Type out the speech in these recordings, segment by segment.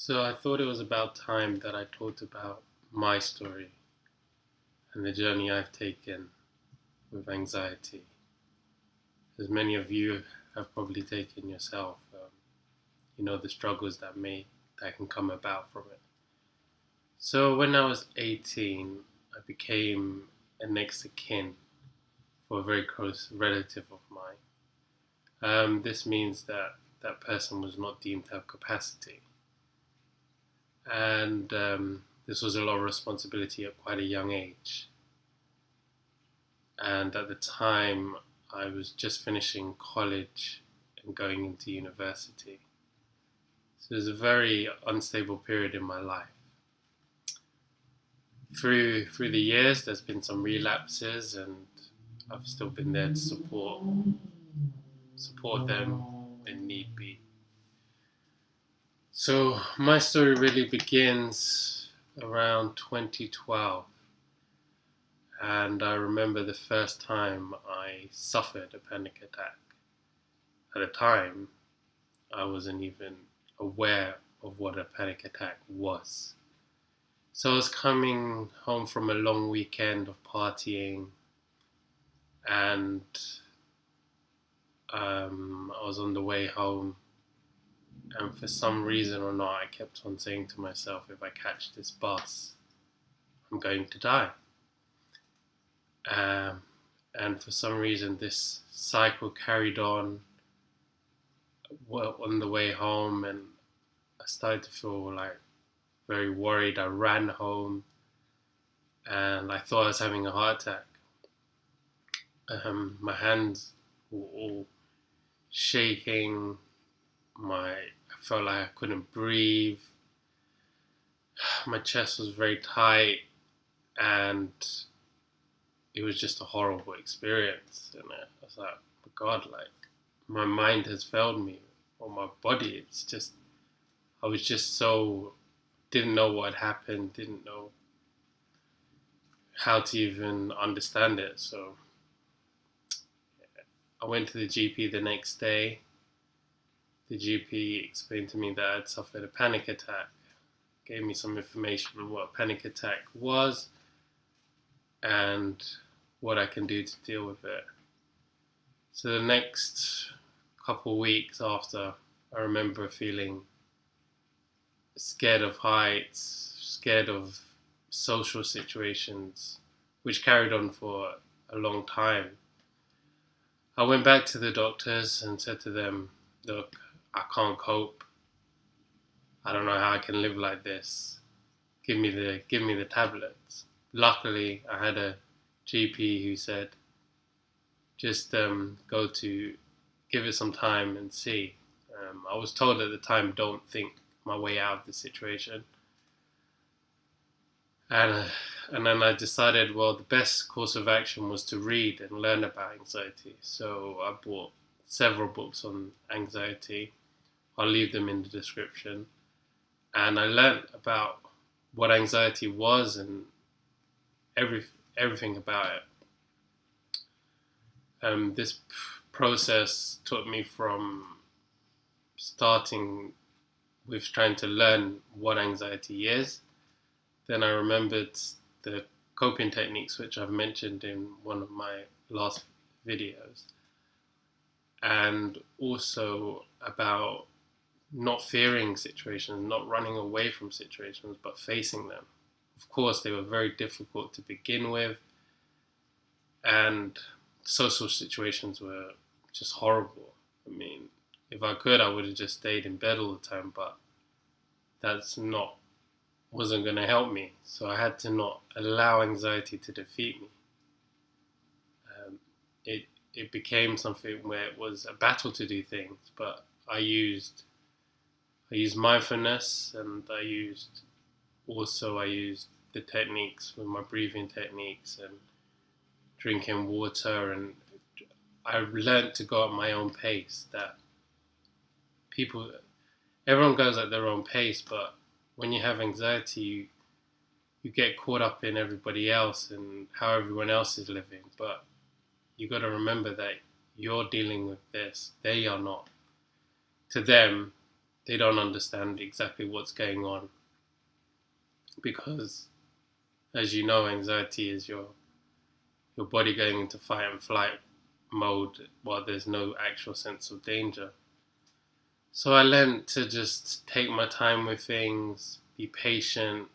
So I thought it was about time that I talked about my story and the journey I've taken with anxiety, as many of you have probably taken yourself. The struggles that can come about from it. So when I was 18, I became a next of kin for a very close relative of mine. This means that that person was not deemed to have capacity, and this was a lot of responsibility at quite a young age. And at the time, I was just finishing college and going into university. So it was a very unstable period in my life. Through the years, there's been some relapses, and I've still been there to support them when need be. So my story really begins around 2012. And I remember the first time I suffered a panic attack. At the time, I wasn't even aware of what a panic attack was. So I was coming home from a long weekend of partying, and I was on the way home, and for some reason or not, I kept on saying to myself, if I catch this bus, I'm going to die. And for some reason, this cycle carried on the way home, and I started to feel like very worried. I ran home, and I thought I was having a heart attack. My hands were all shaking. I felt like I couldn't breathe. My chest was very tight, and it was just a horrible experience. And I was like, oh God, like my mind has failed me, or my body. I was just so, didn't know what had happened, didn't know how to even understand it. So I went to the GP the next day. The GP explained to me that I'd suffered a panic attack, gave me some information on what a panic attack was and what I can do to deal with it. So the next couple of weeks after, I remember feeling scared of heights, scared of social situations, which carried on for a long time. I went back to the doctors and said to them, look, I can't cope. I don't know how I can live like this. Give me the tablets. Luckily, I had a GP who said, just give it some time and see. I was told at the time, don't think my way out of the situation. And then I decided, well, the best course of action was to read and learn about anxiety. So I bought several books on anxiety. I'll leave them in the description. And I learned about what anxiety was and everything about it. This process took me from starting with trying to learn what anxiety is. Then I remembered the coping techniques, which I've mentioned in one of my last videos, and also about not fearing situations, not running away from situations, but facing them. Of course, they were very difficult to begin with, and social situations were just horrible. I mean, if I could, I would have just stayed in bed all the time, but wasn't going to help me. So I had to not allow anxiety to defeat me. It became something where it was a battle to do things, but I used mindfulness, and I used the techniques with my breathing techniques and drinking water, and I learned to go at my own pace. That everyone goes at their own pace, but when you have anxiety, you get caught up in everybody else and how everyone else is living. But you got to remember that you're dealing with this. They are not. To them, they don't understand exactly what's going on, because, as you know, anxiety is your body going into fight and flight mode while there's no actual sense of danger. So I learned to just take my time with things, be patient,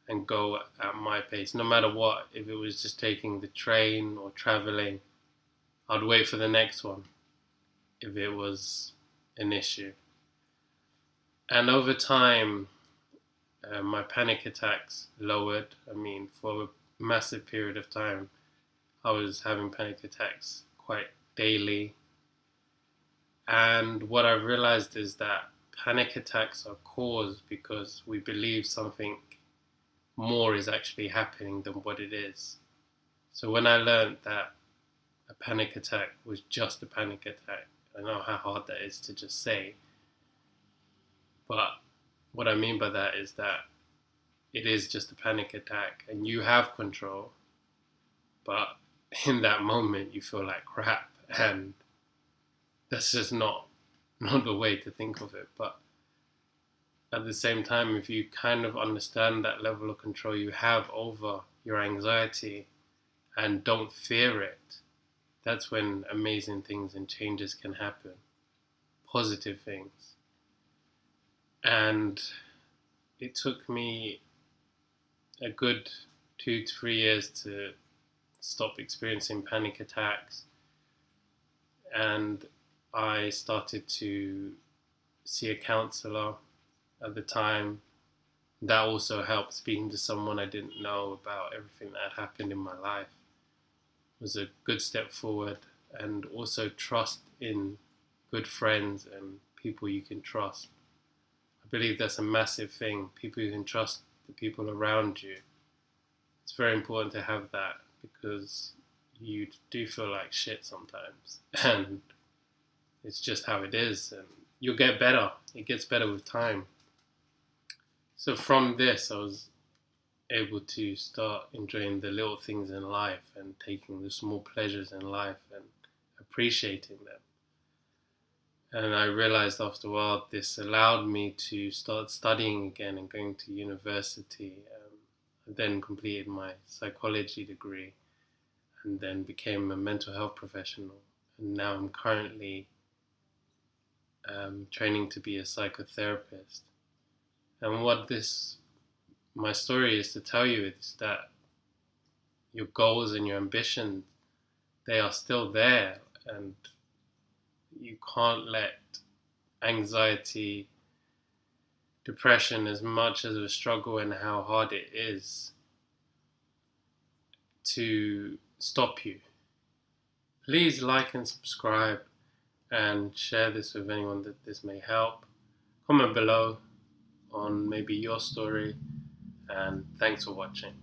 and go at my pace, no matter what. If it was just taking the train or traveling, I'd wait for the next one if it was an issue. And over time, my panic attacks lowered. I mean, for a massive period of time, I was having panic attacks quite daily. And what I realized is that panic attacks are caused because we believe something more is actually happening than what it is. So when I learned that a panic attack was just a panic attack, I know how hard that is to just say, but what I mean by that is that it is just a panic attack and you have control, but in that moment you feel like crap, and that's just not the way to think of it. But at the same time, if you kind of understand that level of control you have over your anxiety and don't fear it, that's when amazing things and changes can happen, positive things. And it took me a good 2 to 3 years to stop experiencing panic attacks, and I started to see a counselor at the time. That also helped. Speaking to someone I didn't know about everything that had happened in my life was a good step forward. And also trust in good friends and people you can trust. I believe that's a massive thing. People you can trust, the people around you. It's very important to have that, because you do feel like shit sometimes, and it's just how it is, and you'll get better. It gets better with time. So from this, I was able to start enjoying the little things in life and taking the small pleasures in life and appreciating them. And I realized after a while this allowed me to start studying again and going to university. I then completed my psychology degree and then became a mental health professional. And now I'm currently training to be a psychotherapist. And what my story is to tell you is that your goals and your ambitions, they are still there, and you can't let anxiety, depression, as much as a struggle and how hard it is, to stop you. Please like and subscribe and share this with anyone that this may help. Comment below on maybe your story, and thanks for watching.